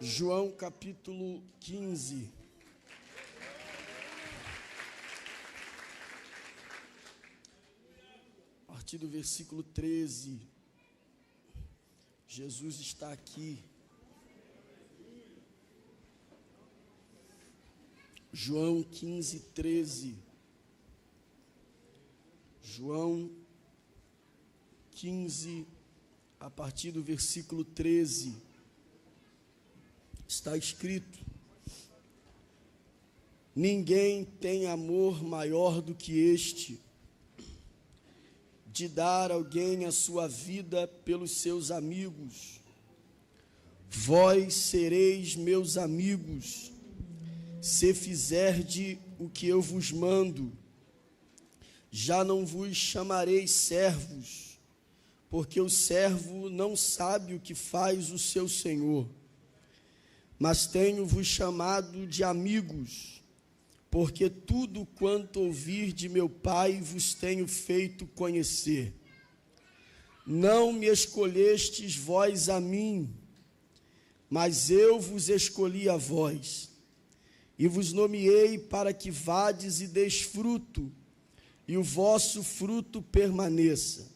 João capítulo 15. A partir do versículo 13. Jesus está aqui. João 15, 13. João 15, a partir do versículo 13. Está escrito: ninguém tem amor maior do que este, de dar alguém a sua vida pelos seus amigos. Vós sereis meus amigos, se fizerdes o que eu vos mando. Já não vos chamarei servos, porque o servo não sabe o que faz o seu senhor. Mas tenho-vos chamado de amigos, porque tudo quanto ouvir de meu Pai vos tenho feito conhecer. Não me escolhestes vós a mim, mas eu vos escolhi a vós, e vos nomeei para que vades e deis fruto, e o vosso fruto permaneça,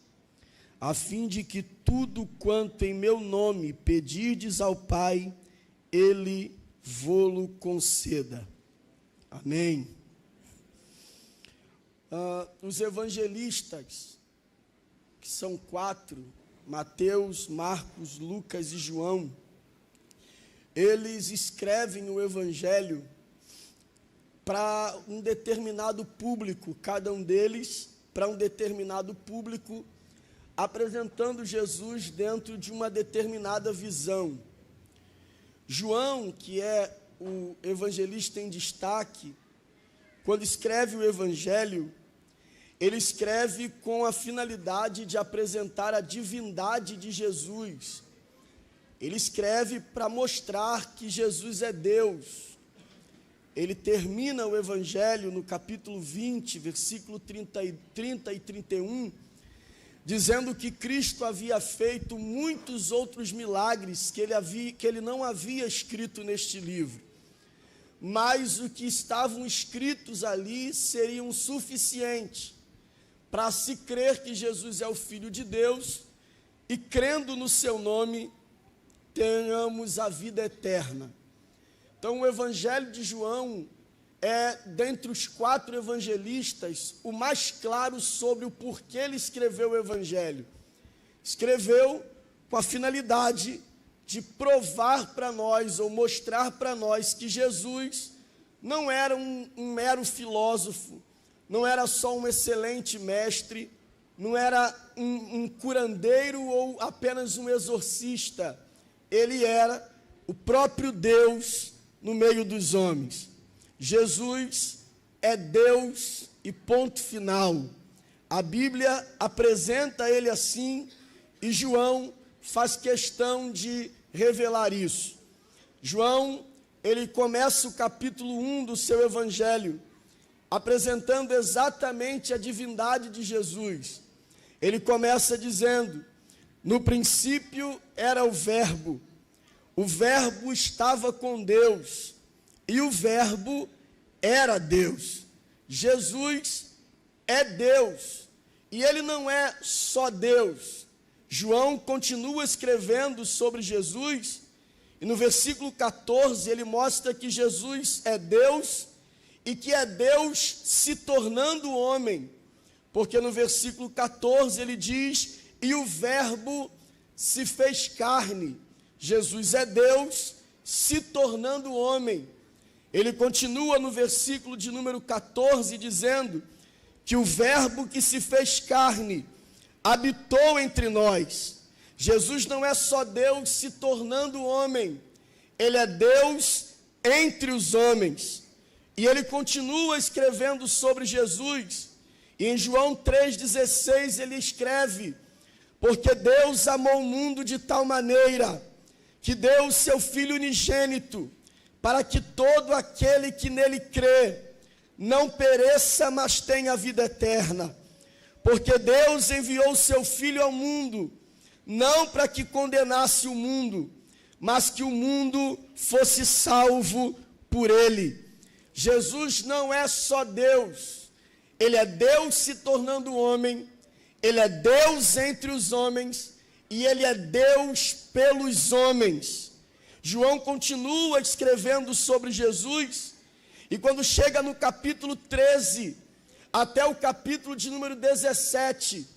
a fim de que tudo quanto em meu nome pedirdes ao Pai, Ele vô-lo conceda. Amém. Os evangelistas, que são 4, Mateus, Marcos, Lucas e João, eles escrevem o evangelho para um determinado público, cada um deles para um determinado público, apresentando Jesus dentro de uma determinada visão. João, que é o evangelista em destaque, quando escreve o evangelho, ele escreve com a finalidade de apresentar a divindade de Jesus. Ele escreve para mostrar que Jesus é Deus. Ele termina o evangelho no capítulo 20, versículo 30 e 31, dizendo que Cristo havia feito muitos outros milagres que ele não havia escrito neste livro. Mas o que estavam escritos ali seriam suficientes para se crer que Jesus é o Filho de Deus e, crendo no seu nome, tenhamos a vida eterna. Então, o Evangelho de João é, dentre os 4 evangelistas, o mais claro sobre o porquê ele escreveu o Evangelho. Escreveu com a finalidade de provar para nós, ou mostrar para nós, que Jesus não era um mero filósofo, não era só um excelente mestre, não era um curandeiro ou apenas um exorcista. Ele era o próprio Deus no meio dos homens. Jesus é Deus e ponto final. A Bíblia apresenta ele assim e João faz questão de revelar isso. João, ele começa o capítulo 1 do seu evangelho apresentando exatamente a divindade de Jesus. Ele começa dizendo: no princípio era o Verbo estava com Deus, e o Verbo era Deus. Jesus é Deus, e ele não é só Deus. João continua escrevendo sobre Jesus, e no versículo 14 ele mostra que Jesus é Deus, e que é Deus se tornando homem, porque no versículo 14 ele diz: e o Verbo se fez carne. Jesus é Deus se tornando homem. Ele continua no versículo de número 14 dizendo que o Verbo que se fez carne habitou entre nós. Jesus não é só Deus se tornando homem, ele é Deus entre os homens. E ele continua escrevendo sobre Jesus, e em João 3,16 ele escreve: porque Deus amou o mundo de tal maneira que deu o seu Filho unigênito, para que todo aquele que nele crê não pereça, mas tenha vida eterna. Porque Deus enviou o seu Filho ao mundo, não para que condenasse o mundo, mas que o mundo fosse salvo por ele. Jesus não é só Deus, ele é Deus se tornando homem, ele é Deus entre os homens e ele é Deus pelos homens. João continua escrevendo sobre Jesus e quando chega no capítulo 13 até o capítulo de número 17,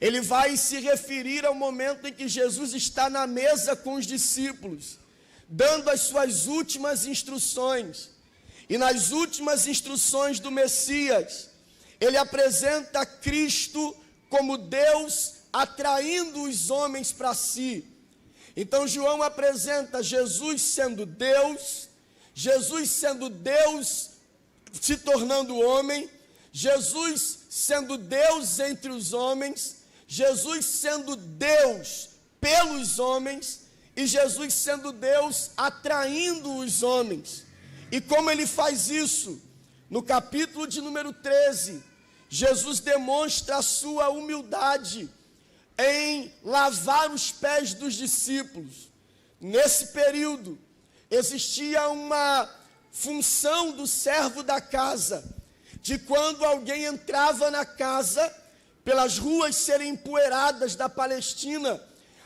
ele vai se referir ao momento em que Jesus está na mesa com os discípulos, dando as suas últimas instruções. E nas últimas instruções do Messias, ele apresenta Cristo como Deus atraindo os homens para si. Então João apresenta Jesus sendo Deus se tornando homem, Jesus sendo Deus entre os homens, Jesus sendo Deus pelos homens e Jesus sendo Deus atraindo os homens. E como ele faz isso? No capítulo de número 13, Jesus demonstra a sua humildade em lavar os pés dos discípulos. Nesse período, existia uma função do servo da casa, de quando alguém entrava na casa, pelas ruas serem empoeiradas da Palestina,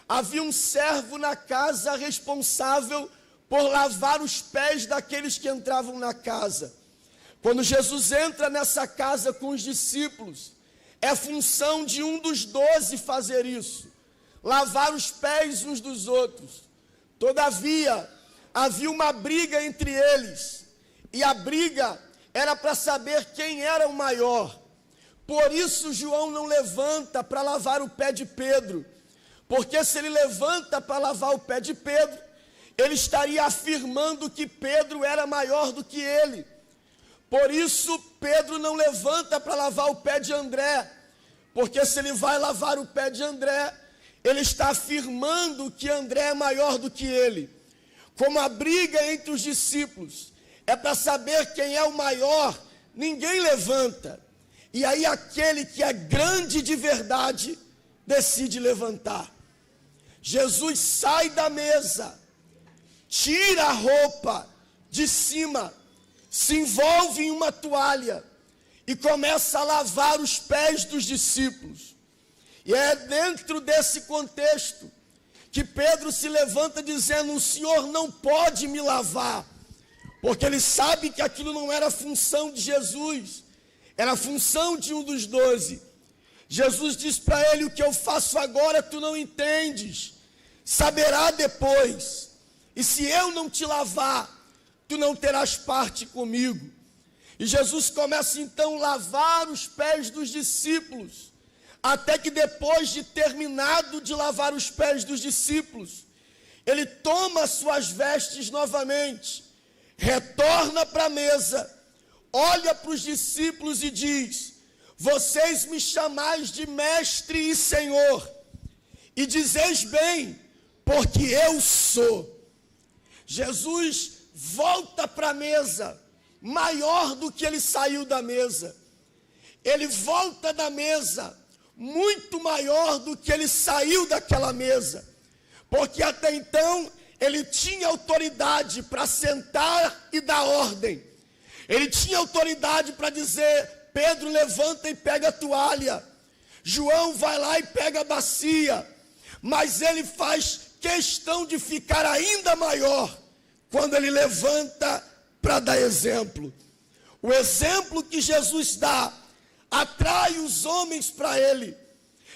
havia um servo na casa responsável por lavar os pés daqueles que entravam na casa. Quando Jesus entra nessa casa com os discípulos, é função de um dos 12 fazer isso, lavar os pés uns dos outros. Todavia, havia uma briga entre eles, e a briga era para saber quem era o maior. Por isso João não levanta para lavar o pé de Pedro, porque se ele levanta para lavar o pé de Pedro, ele estaria afirmando que Pedro era maior do que ele. Por isso Pedro não levanta para lavar o pé de André, porque se ele vai lavar o pé de André, ele está afirmando que André é maior do que ele. Como a briga entre os discípulos é para saber quem é o maior, ninguém levanta. E aí aquele que é grande de verdade decide levantar. Jesus sai da mesa, tira a roupa de cima, se envolve em uma toalha e começa a lavar os pés dos discípulos. E é dentro desse contexto que Pedro se levanta dizendo: o Senhor não pode me lavar, porque ele sabe que aquilo não era função de Jesus, era função de um dos 12. Jesus diz para ele: o que eu faço agora tu não entendes, saberá depois, e se eu não te lavar, tu não terás parte comigo. E Jesus começa então a lavar os pés dos discípulos, até que depois de terminado de lavar os pés dos discípulos, ele toma suas vestes novamente, retorna para a mesa, olha para os discípulos e diz: vocês me chamais de mestre e senhor, e dizeis bem, porque eu sou. Jesus volta para a mesa, maior do que ele saiu da mesa. Ele volta da mesa, muito maior do que ele saiu daquela mesa, porque até então ele tinha autoridade para sentar e dar ordem, ele tinha autoridade para dizer: Pedro, levanta e pega a toalha, João vai lá e pega a bacia, mas ele faz questão de ficar ainda maior quando ele levanta para dar exemplo. O exemplo que Jesus dá atrai os homens para ele.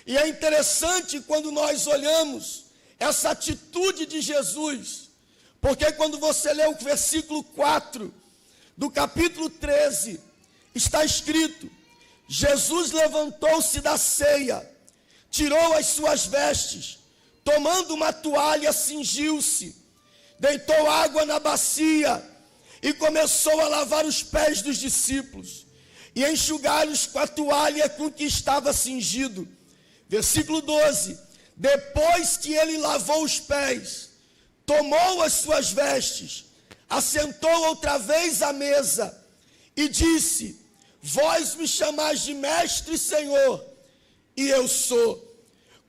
E é interessante quando nós olhamos essa atitude de Jesus, porque quando você lê o versículo 4 do capítulo 13, está escrito: Jesus levantou-se da ceia, tirou as suas vestes, tomando uma toalha, cingiu-se, deitou água na bacia e começou a lavar os pés dos discípulos e enxugá-los com a toalha com que estava cingido. Versículo 12: depois que ele lavou os pés, tomou as suas vestes, assentou outra vez à mesa e disse: vós me chamais de mestre e senhor, e eu sou.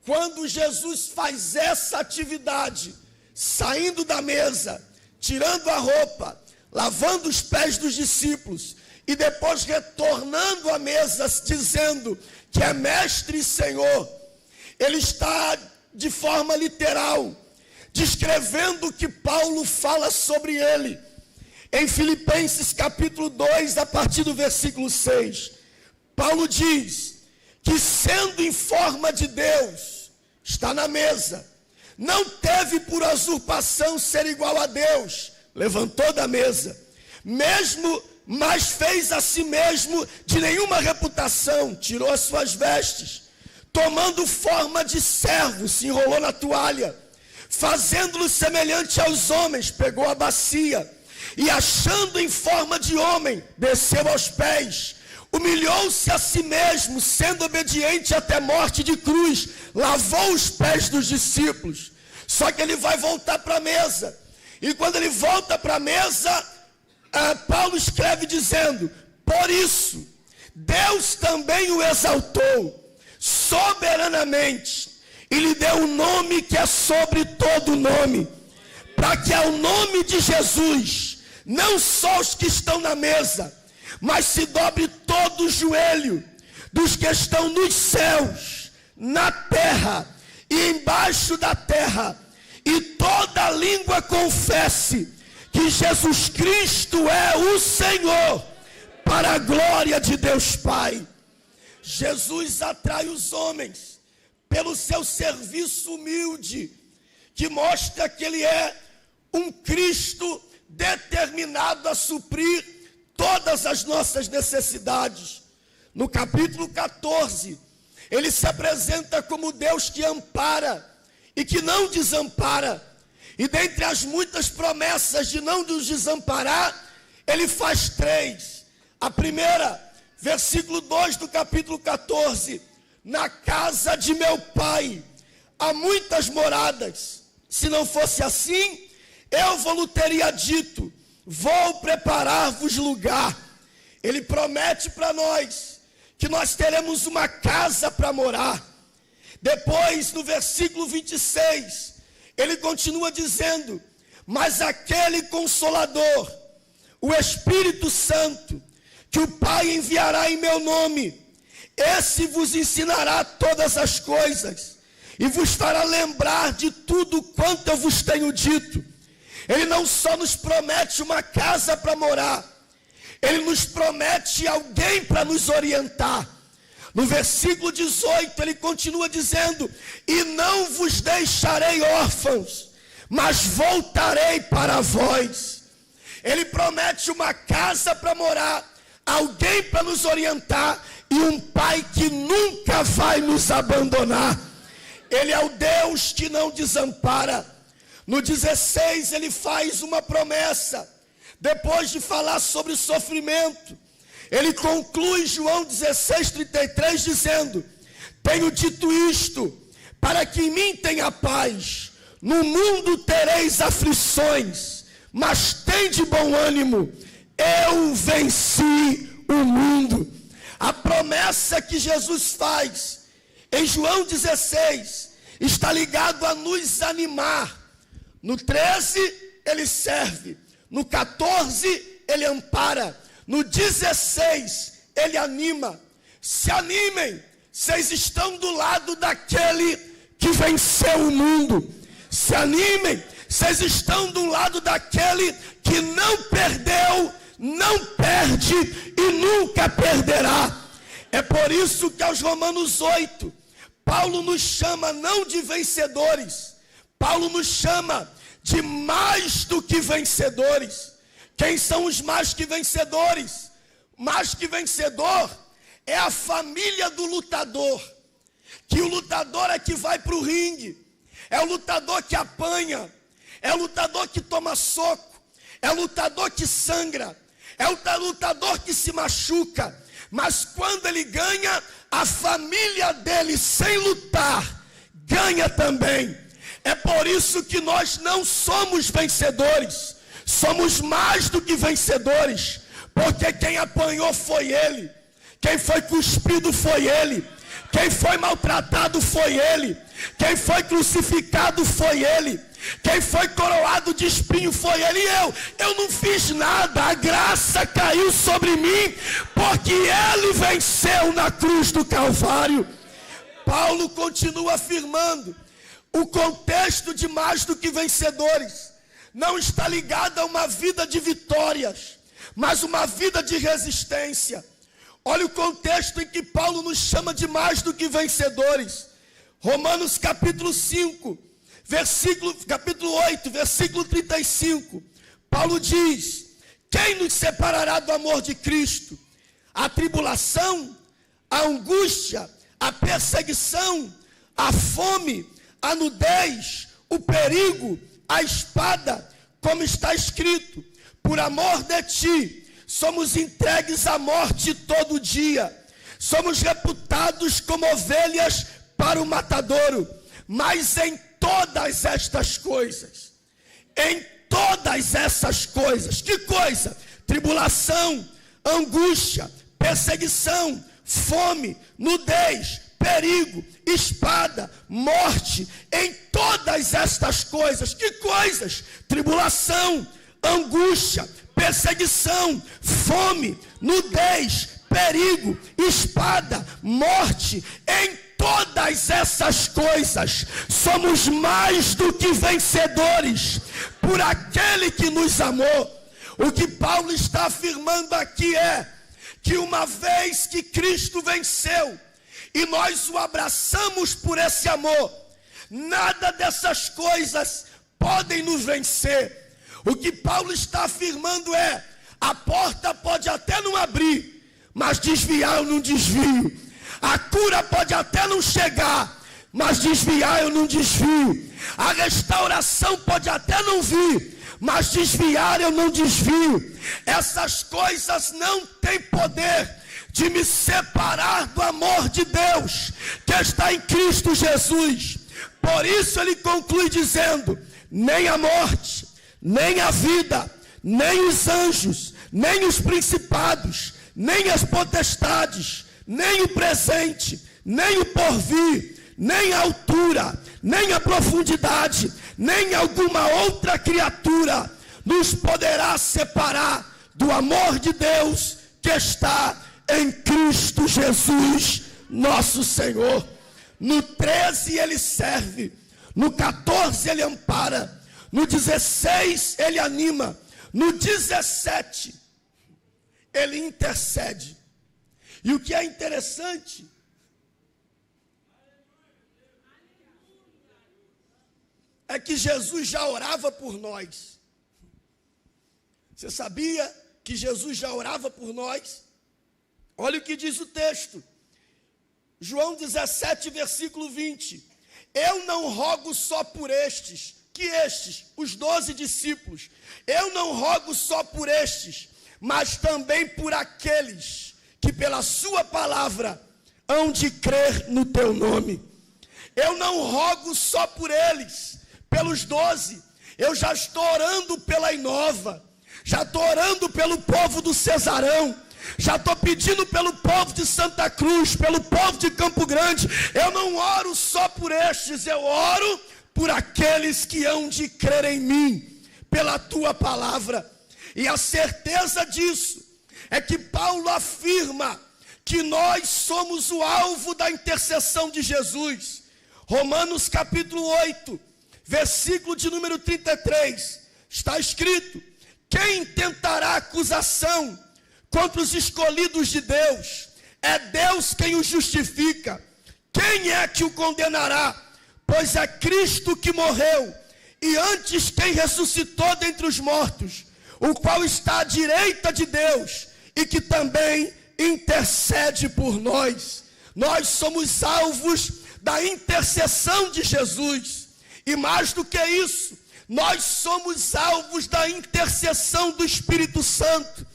Quando Jesus faz essa atividade, saindo da mesa, tirando a roupa, lavando os pés dos discípulos, e depois retornando à mesa, dizendo que é mestre e senhor, ele está de forma literal, descrevendo o que Paulo fala sobre ele. Em Filipenses capítulo 2, a partir do versículo 6, Paulo diz que sendo em forma de Deus, está na mesa, não teve por usurpação ser igual a Deus, levantou da mesa, mas fez a si mesmo de nenhuma reputação, tirou as suas vestes, tomando forma de servo, se enrolou na toalha, fazendo-lo semelhante aos homens, pegou a bacia, e achando em forma de homem, desceu aos pés, humilhou-se a si mesmo, sendo obediente até morte de cruz, lavou os pés dos discípulos. Só que ele vai voltar para a mesa, e quando ele volta para a mesa, Paulo escreve dizendo: por isso, Deus também o exaltou soberanamente, e lhe deu um nome que é sobre todo nome, para que ao nome de Jesus, não só os que estão na mesa, mas se dobre todo o joelho dos que estão nos céus, na terra e embaixo da terra, e toda língua confesse que Jesus Cristo é o Senhor, para a glória de Deus Pai. Jesus atrai os homens pelo seu serviço humilde, que mostra que ele é um Cristo determinado a suprir todas as nossas necessidades. No capítulo 14, ele se apresenta como Deus que ampara e que não desampara. E dentre as muitas promessas de não nos desamparar, ele faz 3. A primeira, versículo 2 do capítulo 14: na casa de meu pai há muitas moradas, se não fosse assim, eu vos teria dito, vou preparar-vos lugar. Ele promete para nós que nós teremos uma casa para morar. Depois, no versículo 26, ele continua dizendo: mas aquele Consolador, o Espírito Santo, que o Pai enviará em meu nome, esse vos ensinará todas as coisas, e vos fará lembrar de tudo quanto eu vos tenho dito. Ele não só nos promete uma casa para morar, ele nos promete alguém para nos orientar. No versículo 18, ele continua dizendo: e não vos deixarei órfãos, mas voltarei para vós. Ele promete uma casa para morar, alguém para nos orientar, e um Pai que nunca vai nos abandonar. Ele é o Deus que não desampara. No 16, ele faz uma promessa. Depois de falar sobre o sofrimento, ele conclui João 16:33 dizendo: tenho dito isto, para que em mim tenha paz. No mundo tereis aflições, mas tende bom ânimo, eu venci o mundo. A promessa que Jesus faz em João 16 está ligado a nos animar. No 13, ele serve. No 14, ele ampara. No 16, ele anima. Se animem, vocês estão do lado daquele que venceu o mundo. Se animem, vocês estão do lado daquele que não perdeu, não perde e nunca perderá. É por isso que aos Romanos 8, Paulo nos chama não de vencedores, Paulo nos chama de mais do que vencedores. Quem são os mais que vencedores? Mais que vencedor é a família do lutador. Que o lutador é que vai para o ringue, é o lutador que apanha, é o lutador que toma soco, é o lutador que sangra, é o lutador que se machuca. Mas quando ele ganha, a família dele sem lutar ganha também. É por isso que nós não somos vencedores, somos mais do que vencedores, porque quem apanhou foi ele, quem foi cuspido foi ele, Quem foi maltratado foi ele. Quem foi crucificado foi ele. Quem foi coroado de espinho foi ele. E eu não fiz nada. A graça caiu sobre mim, porque ele venceu na cruz do Calvário. Paulo continua afirmando: o contexto de mais do que vencedores não está ligado a uma vida de vitórias, mas uma vida de resistência. Olha o contexto em que Paulo nos chama de mais do que vencedores. Romanos capítulo 5, capítulo 8, versículo 35. Paulo diz: quem nos separará do amor de Cristo? A tribulação, a angústia, a perseguição, a fome, a nudez, o perigo, a espada, como está escrito: por amor de ti somos entregues à morte todo dia, somos reputados como ovelhas para o matadouro. Mas em todas estas coisas, que coisa? Tribulação, angústia, perseguição, fome, nudez, perigo, espada, morte. Em todas estas coisas, que coisas? Tribulação, angústia, perseguição, fome, nudez, perigo, espada, morte. Em todas essas coisas somos mais do que vencedores por aquele que nos amou. O que Paulo está afirmando aqui é que uma vez que Cristo venceu e nós o abraçamos por esse amor, nada dessas coisas podem nos vencer. O que Paulo está afirmando é: a porta pode até não abrir, mas desviar eu não desvio. A cura pode até não chegar, mas desviar eu não desvio. A restauração pode até não vir, mas desviar eu não desvio. Essas coisas não têm poder de me separar do amor de Deus que está em Cristo Jesus. Por isso ele conclui dizendo: nem a morte, nem a vida, nem os anjos, nem os principados, nem as potestades, nem o presente, nem o porvir, nem a altura, nem a profundidade, nem alguma outra criatura nos poderá separar do amor de Deus que está em Cristo Jesus, nosso Senhor. No 13 ele serve, no 14 ele ampara, no 16 ele anima, no 17 ele intercede. E o que é interessante é que Jesus já orava por nós. Você sabia que Jesus já orava por nós? Olha o que diz o texto. João 17, versículo 20. Eu não rogo só por estes, os 12 discípulos. Eu não rogo só por estes, mas também por aqueles que pela sua palavra hão de crer no teu nome. Eu não rogo só por eles, pelos 12. Eu já estou orando pela Inova, já estou orando pelo povo do Cesarão, já estou pedindo pelo povo de Santa Cruz, pelo povo de Campo Grande. Eu não oro só por estes, eu oro por aqueles que hão de crer em mim, pela tua palavra. E a certeza disso é que Paulo afirma que nós somos o alvo da intercessão de Jesus. Romanos capítulo 8, versículo de número 33, está escrito: quem tentará acusação contra os escolhidos de Deus? É Deus quem o justifica. Quem é que o condenará? Pois é Cristo que morreu, e antes quem ressuscitou dentre os mortos, o qual está à direita de Deus, e que também intercede por nós. Nós somos alvos da intercessão de Jesus. E mais do que isso, nós somos alvos da intercessão do Espírito Santo.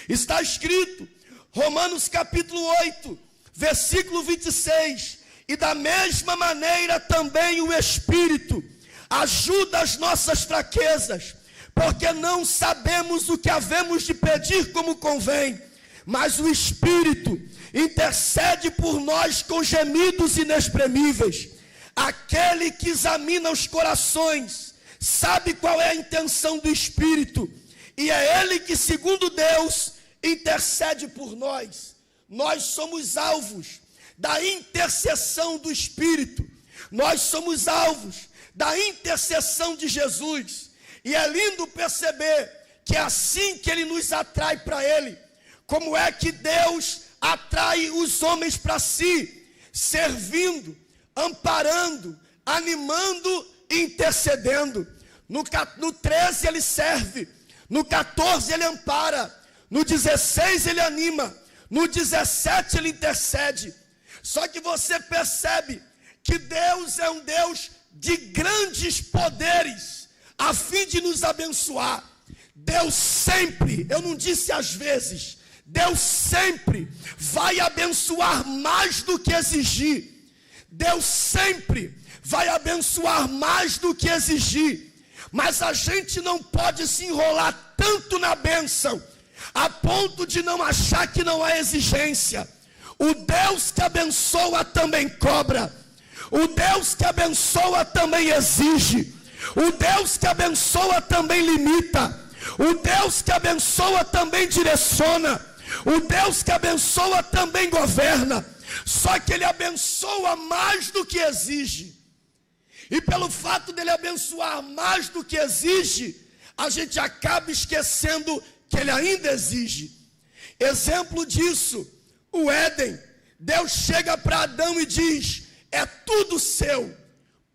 Está escrito, Romanos capítulo 8, versículo 26, e da mesma maneira também o Espírito ajuda as nossas fraquezas, porque não sabemos o que havemos de pedir como convém, mas o Espírito intercede por nós com gemidos inexprimíveis. Aquele que examina os corações sabe qual é a intenção do Espírito, e é Ele que, segundo Deus, intercede por nós. Nós somos alvos da intercessão do Espírito, nós somos alvos da intercessão de Jesus, e é lindo perceber que é assim que Ele nos atrai para Ele. Como é que Deus atrai os homens para si? Servindo, amparando, animando e intercedendo. No 13 Ele serve, no 14 Ele ampara, no 16 Ele anima, no 17 Ele intercede. Só que você percebe que Deus é um Deus de grandes poderes, a fim de nos abençoar. Deus sempre, eu não disse às vezes, Deus sempre vai abençoar mais do que exigir. Deus sempre vai abençoar mais do que exigir. Mas a gente não pode se enrolar tanto na bênção, a ponto de não achar que não há exigência. O Deus que abençoa também cobra. O Deus que abençoa também exige. O Deus que abençoa também limita. O Deus que abençoa também direciona. O Deus que abençoa também governa. Só que Ele abençoa mais do que exige. E pelo fato dele abençoar mais do que exige, a gente acaba esquecendo que Ele ainda exige. Exemplo disso, o Éden. Deus chega para Adão e diz: é tudo seu,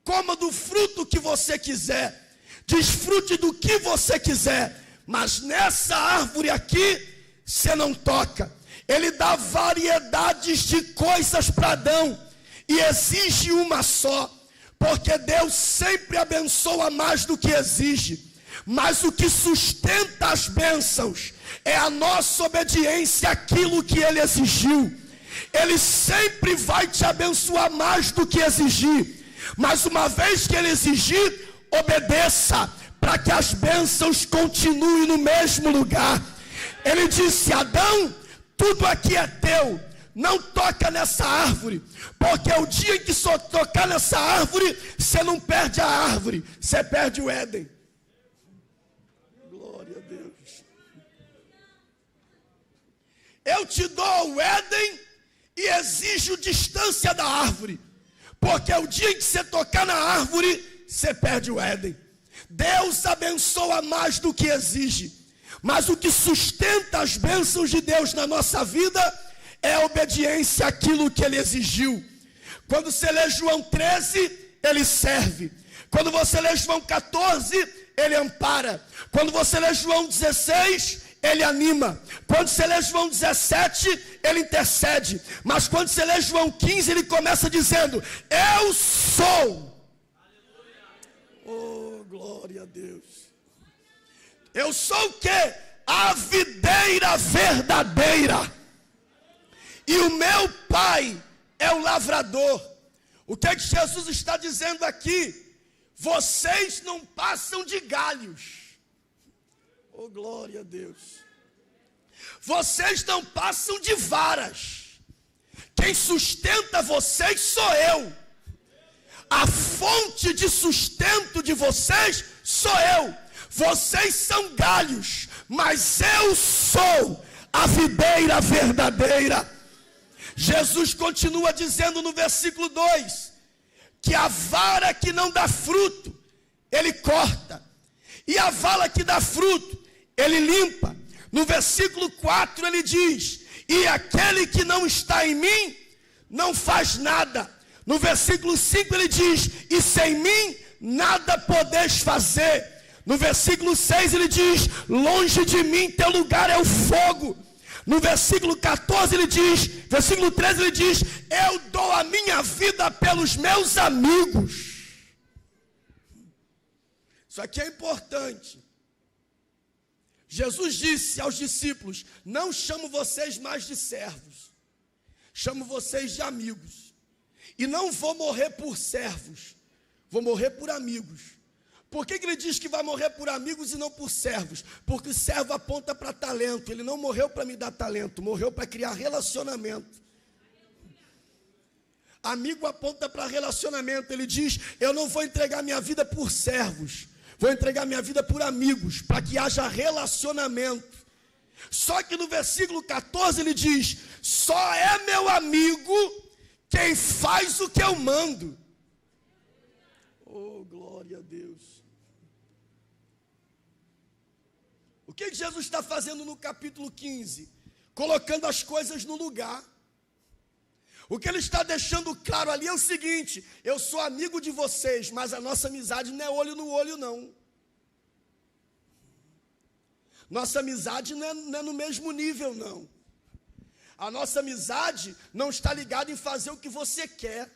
coma do fruto que você quiser, desfrute do que você quiser, mas nessa árvore aqui, você não toca. Ele dá variedades de coisas para Adão e exige uma só, porque Deus sempre abençoa mais do que exige. Mas o que sustenta as bênçãos é a nossa obediência àquilo que Ele exigiu. Ele sempre vai te abençoar mais do que exigir, mas uma vez que Ele exigir, obedeça, para que as bênçãos continuem no mesmo lugar. Ele disse: Adão, tudo aqui é teu, não toca nessa árvore, porque o dia em que só tocar nessa árvore, você não perde a árvore, você perde o Éden. Glória a Deus. Eu te dou o Éden e exijo distância da árvore, porque o dia em que você tocar na árvore, você perde o Éden. Deus abençoa mais do que exige, mas o que sustenta as bênçãos de Deus na nossa vida é a obediência àquilo que Ele exigiu. Quando você lê João 13, Ele serve. Quando você lê João 14, Ele ampara. Quando você lê João 16, Ele anima. Quando você lê João 17, Ele intercede. Mas quando você lê João 15, Ele começa dizendo: eu sou. Oh, glória a Deus. Eu sou o quê? A videira verdadeira. E o meu Pai é o lavrador. O que é que Jesus está dizendo aqui? Vocês não passam de galhos. Oh, glória a Deus. Vocês não passam de varas. Quem sustenta vocês sou eu. A fonte de sustento de vocês sou eu. Vocês são galhos, mas eu sou a videira verdadeira. Jesus continua dizendo no versículo 2, que a vara que não dá fruto, Ele corta, e a vara que dá fruto, Ele limpa. No versículo 4 Ele diz: e aquele que não está em mim, não faz nada. No versículo 5 Ele diz: e sem mim, nada podeis fazer. No versículo 6 Ele diz: longe de mim teu lugar é o fogo. No versículo 14 Ele diz, versículo 13 Ele diz: eu dou a minha vida pelos meus amigos. Isso aqui é importante. Jesus disse aos discípulos: não chamo vocês mais de servos, chamo vocês de amigos. E não vou morrer por servos, vou morrer por amigos. Por que Ele diz que vai morrer por amigos e não por servos? Porque o servo aponta para talento. Ele não morreu para me dar talento, morreu para criar relacionamento. Amigo aponta para relacionamento. Ele diz: eu não vou entregar minha vida por servos, vou entregar minha vida por amigos, para que haja relacionamento. Só que no versículo 14 ele diz: só é meu amigo quem faz o que eu mando. Oh, glória a Deus. O que Jesus está fazendo no capítulo 15? Colocando as coisas no lugar. O que ele está deixando claro ali é o seguinte: eu sou amigo de vocês, mas a nossa amizade não é olho no olho, não. Nossa amizade não é no mesmo nível, não. A nossa amizade não está ligada em fazer o que você quer.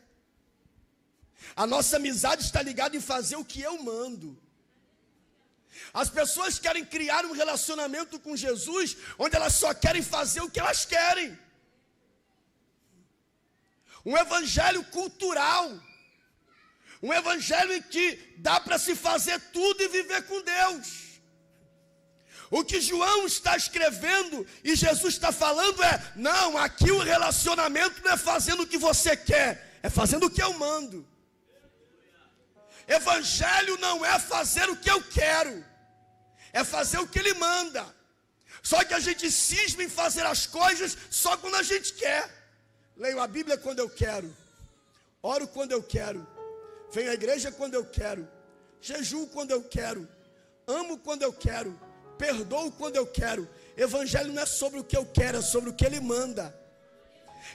A nossa amizade está ligada em fazer o que eu mando. As pessoas querem criar um relacionamento com Jesus, onde elas só querem fazer o que elas querem. Um evangelho cultural. Um evangelho em que dá para se fazer tudo e viver com Deus. O que João está escrevendo e Jesus está falando é: não, aqui o relacionamento não é fazendo o que você quer, é fazendo o que eu mando. Evangelho não é fazer o que eu quero, é fazer o que ele manda. Só que a gente cisma em fazer as coisas só quando a gente quer. Leio a Bíblia quando eu quero, oro quando eu quero, venho à igreja quando eu quero, jejuo quando eu quero, amo quando eu quero, perdoo quando eu quero. Evangelho não é sobre o que eu quero, é sobre o que ele manda.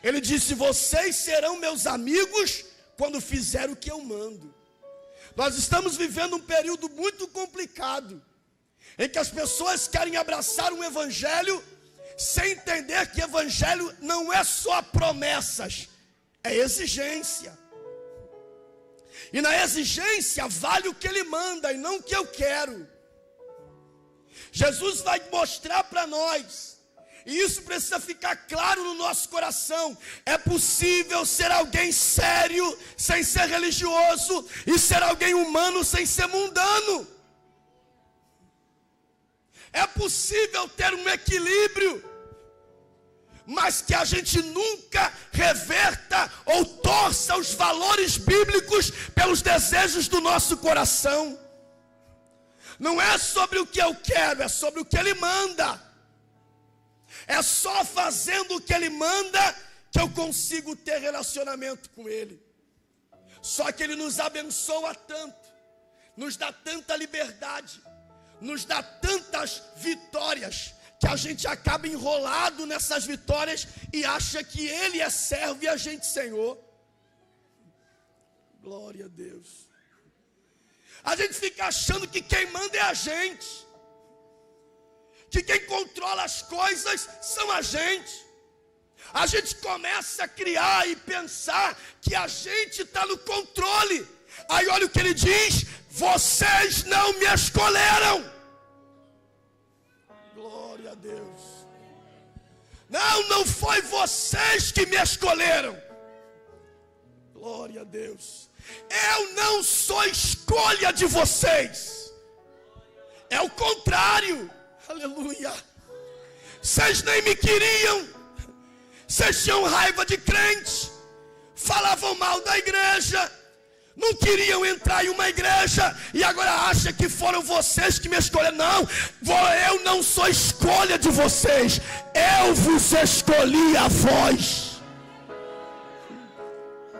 Ele disse: vocês serão meus amigos quando fizer o que eu mando. Nós estamos vivendo um período muito complicado, em que as pessoas querem abraçar um evangelho sem entender que evangelho não é só promessas, é exigência. E na exigência vale o que ele manda e não o que eu quero. Jesus vai mostrar para nós, e isso precisa ficar claro no nosso coração: é possível ser alguém sério sem ser religioso, e ser alguém humano sem ser mundano. É possível ter um equilíbrio, mas que a gente nunca reverta ou torça os valores bíblicos pelos desejos do nosso coração. Não é sobre o que eu quero, é sobre o que ele manda. É só fazendo o que ele manda que eu consigo ter relacionamento com ele. Só que ele nos abençoa tanto, nos dá tanta liberdade, nos dá tantas vitórias, que a gente acaba enrolado nessas vitórias e acha que ele é servo e a gente senhor. Glória a Deus. A gente fica achando que quem manda é a gente, que quem controla as coisas são a gente. A gente começa a criar e pensar que a gente está no controle. Aí olha o que ele diz: vocês não me escolheram. Glória a Deus. Não foi vocês que me escolheram. Glória a Deus. Eu não sou escolha de vocês. É o contrário. Aleluia. Vocês nem me queriam. Vocês tinham raiva de crente, falavam mal da igreja, não queriam entrar em uma igreja, e agora acham que foram vocês que me escolheram. Não, eu não sou escolha de vocês, eu vos escolhi a vós.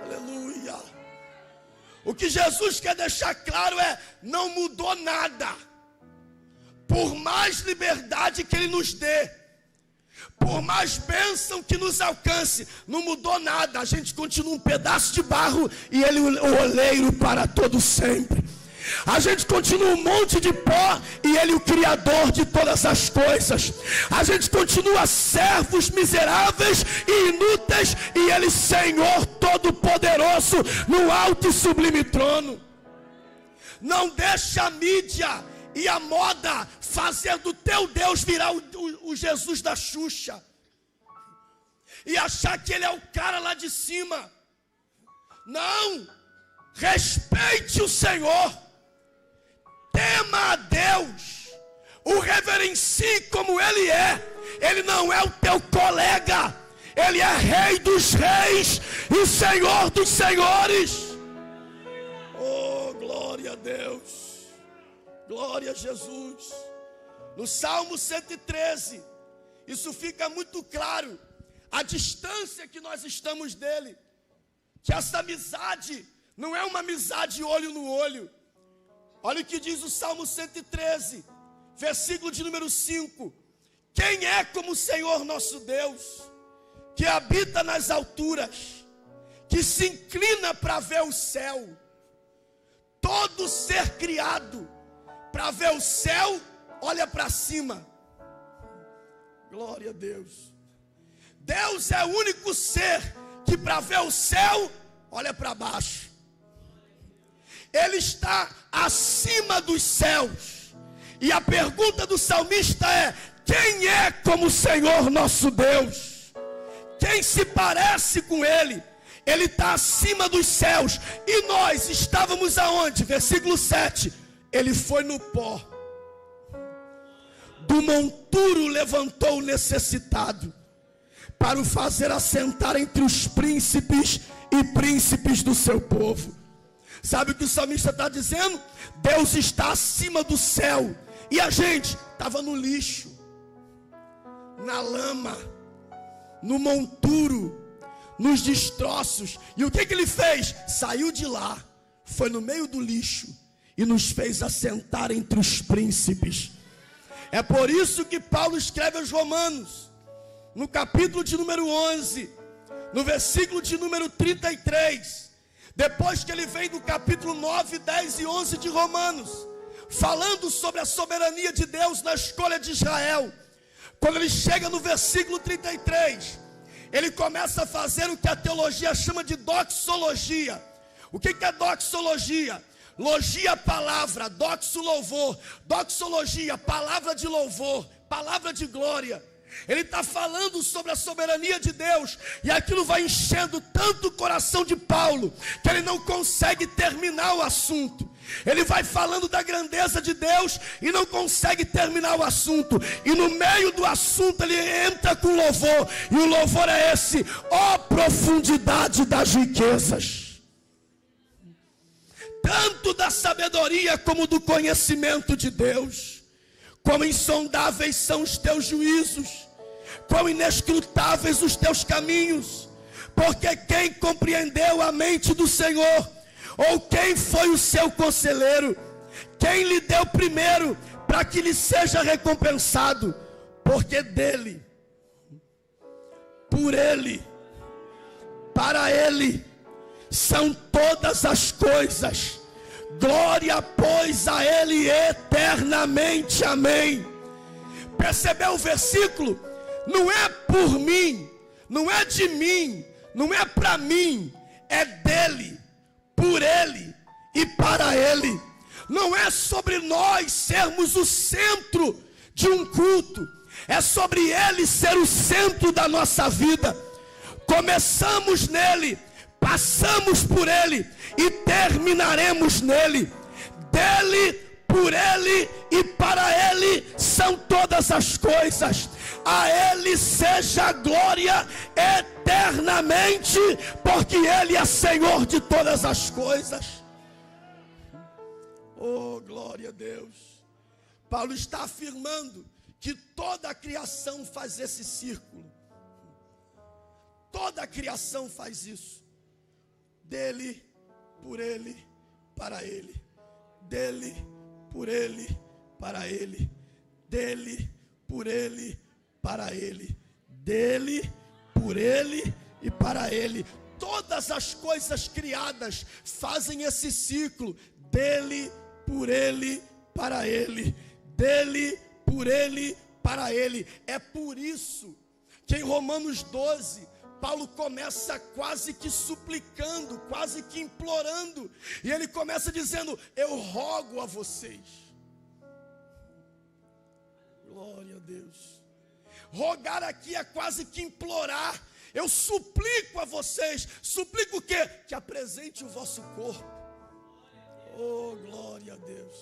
Aleluia. O que Jesus quer deixar claro é: não mudou nada. Por mais liberdade que ele nos dê, por mais bênção que nos alcance, não mudou nada. A gente continua um pedaço de barro e ele o oleiro para todo sempre. A gente continua um monte de pó e ele o criador de todas as coisas. A gente continua servos miseráveis e inúteis e ele Senhor todo-poderoso no alto e sublime trono. Não deixa a mídia e a moda fazer do teu Deus virar o Jesus da Xuxa e achar que ele é o cara lá de cima. Não, respeite o Senhor, tema a Deus, o reverencie como ele é. Ele não é o teu colega, Ele é Rei dos reis e Senhor dos senhores. Oh, glória a Deus. Glória a Jesus. No Salmo 113, isso fica muito claro, a distância que nós estamos dele, que essa amizade não é uma amizade olho no olho. Olha o que diz o Salmo 113, versículo de número 5. Quem é como o Senhor nosso Deus, que habita nas alturas, que se inclina para ver o céu? Todo ser criado, para ver o céu, olha para cima. Glória a Deus. Deus é o único ser que para ver o céu, olha para baixo. Ele está acima dos céus. E a pergunta do salmista é: quem é como o Senhor nosso Deus? Quem se parece com Ele? Ele está acima dos céus. E nós estávamos aonde? Versículo 7. Ele foi no pó. Do monturo levantou o necessitado, para o fazer assentar entre os príncipes e príncipes do seu povo. Sabe o que o salmista está dizendo? Deus está acima do céu. E a gente estava no lixo, na lama, no monturo, nos destroços. E o que ele fez? Saiu de lá, foi no meio do lixo e nos fez assentar entre os príncipes. É por isso que Paulo escreve aos Romanos, no capítulo de número 11, no versículo de número 33, depois que ele vem do capítulo 9, 10 e 11 de Romanos, falando sobre a soberania de Deus na escolha de Israel. Quando ele chega no versículo 33, ele começa a fazer o que a teologia chama de doxologia. O que é doxologia? Logia, palavra, doxo, louvor. Doxologia, palavra de louvor, palavra de glória. Ele está falando sobre a soberania de Deus, e aquilo vai enchendo tanto o coração de Paulo, que ele não consegue terminar o assunto. Ele vai falando da grandeza de Deus e não consegue terminar o assunto. E no meio do assunto ele entra com louvor. E o louvor é esse: ó profundidade das riquezas, tanto da sabedoria como do conhecimento de Deus. Quão insondáveis são os teus juízos, quão inescrutáveis os teus caminhos. Porque quem compreendeu a mente do Senhor? Ou quem foi o seu conselheiro? Quem lhe deu primeiro para que lhe seja recompensado? Porque dele, por ele, para ele são todas as coisas. Glória, pois, a ele eternamente. Amém. Percebeu o versículo? Não é por mim, não é de mim, não é para mim, é dele, por ele e para ele. Não é sobre nós sermos o centro de um culto, é sobre ele ser o centro da nossa vida. Começamos nele, passamos por ele e terminaremos nele. Dele, por ele e para ele são todas as coisas. A ele seja a glória eternamente, porque ele é Senhor de todas as coisas. Oh, glória a Deus. Paulo está afirmando que toda a criação faz esse círculo. Toda a criação faz isso. Dele, por ele, para ele. Dele, por ele, para ele. Dele, por ele, para ele. Dele, por ele e para ele. Todas as coisas criadas fazem esse ciclo. Dele, por ele, para ele. Dele, por ele, para ele. É por isso que em Romanos 12, Paulo começa quase que suplicando, quase que implorando. E ele começa dizendo: eu rogo a vocês. Glória a Deus. Rogar aqui é quase que implorar. Eu suplico a vocês. Suplico o quê? Que apresente o vosso corpo. Oh, glória a Deus.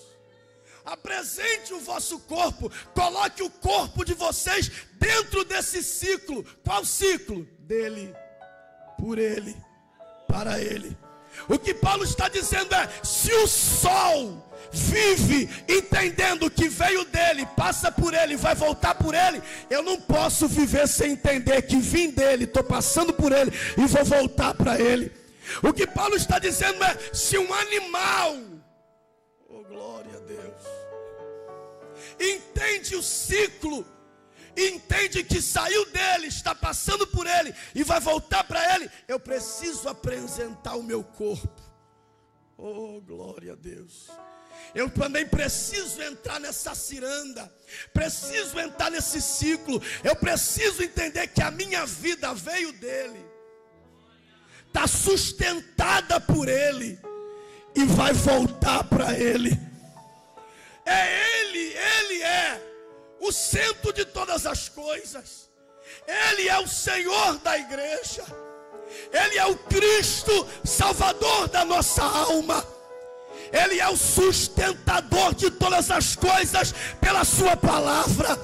Apresente o vosso corpo. Coloque o corpo de vocês dentro desse ciclo. Qual ciclo? dele, por ele, para ele. O que Paulo está dizendo é: se o sol vive entendendo que veio dele, passa por ele, vai voltar por ele, eu não posso viver sem entender que vim dele, estou passando por ele e vou voltar para ele. O que Paulo está dizendo é: se um animal, oh glória a Deus, entende o ciclo, entende que saiu dele, está passando por ele e vai voltar para ele, eu preciso apresentar o meu corpo. Oh glória a Deus. Eu também preciso entrar nessa ciranda, preciso entrar nesse ciclo. Eu preciso entender que a minha vida veio dele, está sustentada por ele e vai voltar para ele. Ele é o centro de todas as coisas. Ele é o Senhor da igreja. Ele é o Cristo Salvador da nossa alma. Ele é o sustentador de todas as coisas pela sua palavra.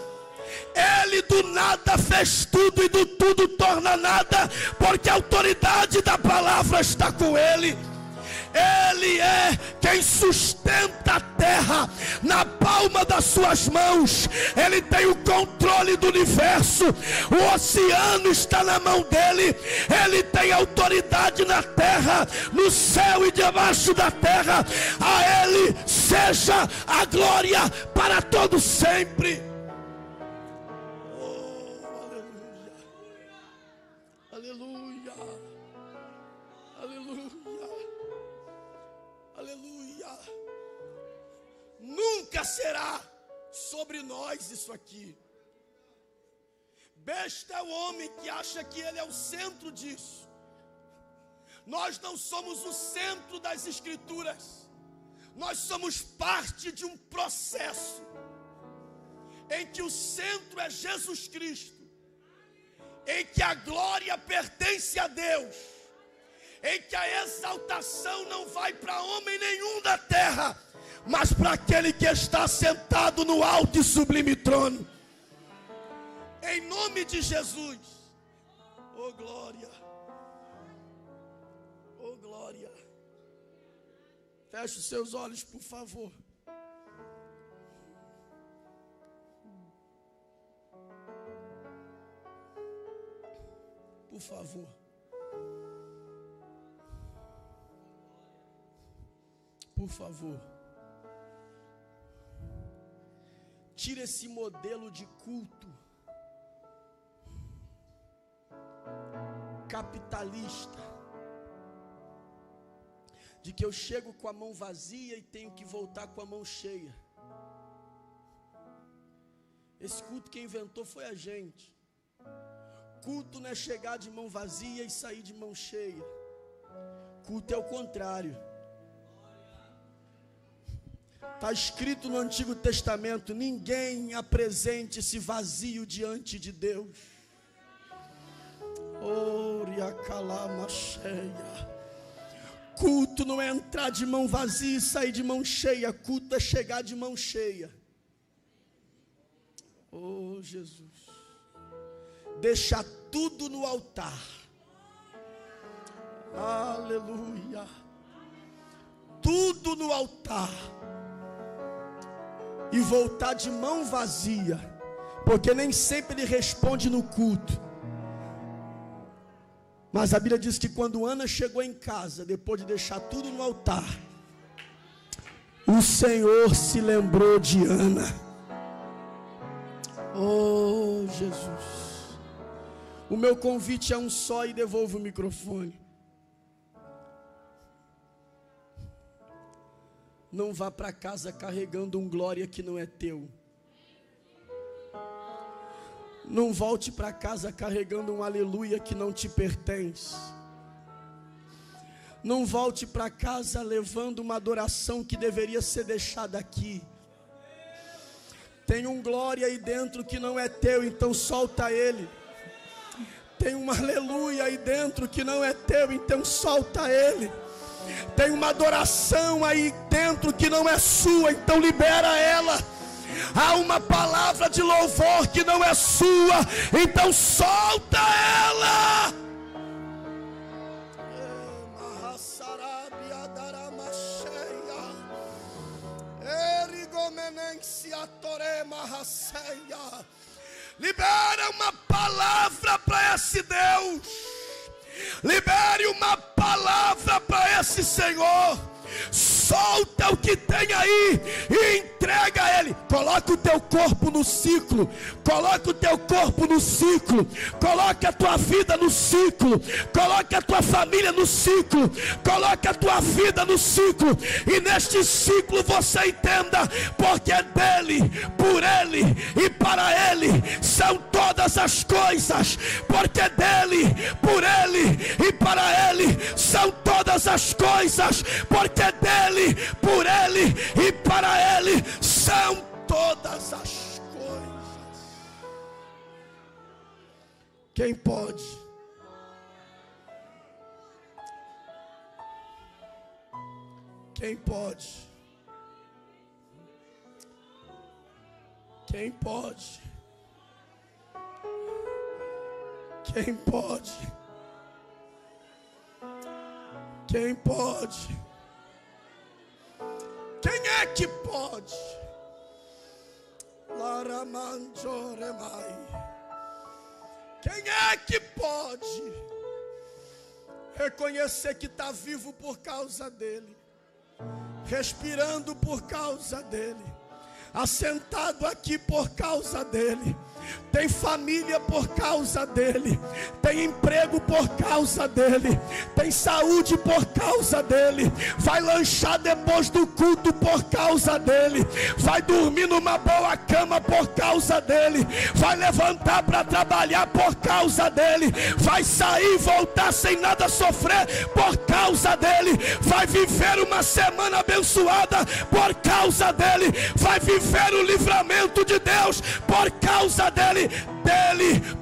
Ele do nada fez tudo e do tudo torna nada, porque a autoridade da palavra está com ele. Ele é quem sustenta a terra na palma das suas mãos. Ele tem o controle do universo. O oceano está na mão dele. Ele tem autoridade na terra, no céu e debaixo da terra. A ele seja a glória para todo sempre. Oh, aleluia. Aleluia. Aleluia. Aleluia. Nunca será sobre nós isso aqui. Besta é o homem que acha que ele é o centro disso. Nós não somos o centro das escrituras. Nós somos parte de um processo em que o centro é Jesus Cristo, em que a glória pertence a Deus, em que a exaltação não vai para homem nenhum da terra, mas para aquele que está sentado no alto e sublime trono. Em nome de Jesus. Oh glória. Oh glória. Feche os seus olhos, por favor. Por favor. Por favor. Tira esse modelo de culto capitalista, de que eu chego com a mão vazia e tenho que voltar com a mão cheia. Esse culto quem inventou foi a gente. Culto não é chegar de mão vazia e sair de mão cheia. Culto é o contrário. Está escrito no Antigo Testamento: ninguém apresente-se vazio diante de Deus. Culto não é entrar de mão vazia e sair de mão cheia. Culto é chegar de mão cheia. Oh Jesus, deixar tudo no altar. Aleluia. Tudo no altar e voltar de mão vazia, porque nem sempre ele responde no culto. Mas a Bíblia diz que quando Ana chegou em casa, depois de deixar tudo no altar, o Senhor se lembrou de Ana. Oh Jesus, o meu convite é um só e devolvo o microfone. Não vá para casa carregando um glória que não é teu. Não volte para casa carregando um aleluia que não te pertence. Não volte para casa levando uma adoração que deveria ser deixada aqui. Tem um glória aí dentro que não é teu, então solta ele. Tem um aleluia aí dentro que não é teu, então solta ele. Tem uma adoração aí dentro que não é sua, então libera ela. Há uma palavra de louvor que não é sua, então solta ela. Libera uma palavra para esse Deus. Libere uma palavra para esse Senhor. Solta o que tem aí e entrega a Ele. Coloca o teu corpo no ciclo. Coloca o teu corpo no ciclo. Coloca a tua vida no ciclo. Coloca a tua família no ciclo. Coloca a tua vida no ciclo. E neste ciclo você entenda, porque dele, por Ele e para Ele são todas as coisas. Porque dele, por Ele e para Ele são todas as coisas. Porque dele, por Ele e para Ele são todas as coisas. Quem pode? Quem pode? Quem pode? Quem pode? Quem pode? Quem é que pode? Quem é que pode reconhecer que está vivo por causa dele, respirando por causa dele, assentado aqui por causa dele, tem família por causa dele, tem emprego por causa dele, tem saúde por causa dele, vai lanchar depois do culto por causa dele, vai dormir numa boa cama por causa dele, vai levantar para trabalhar por causa dele, vai sair e voltar sem nada sofrer por causa dele, vai viver uma semana abençoada por causa dele, vai viver o livramento de Deus por causa dele,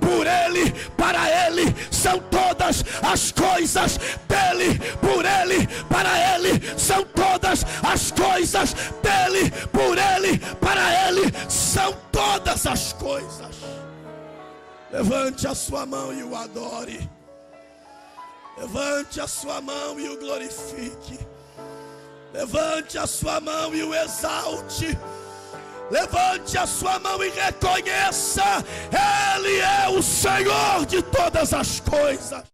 por Ele, para Ele são todas as coisas. Dele, por Ele, para Ele são todas as coisas. Dele, por Ele, para Ele são todas as coisas. Levante a sua mão e o adore. Levante a sua mão e o glorifique. Levante a sua mão e o exalte. Levante a sua mão e reconheça: Ele é o Senhor de todas as coisas.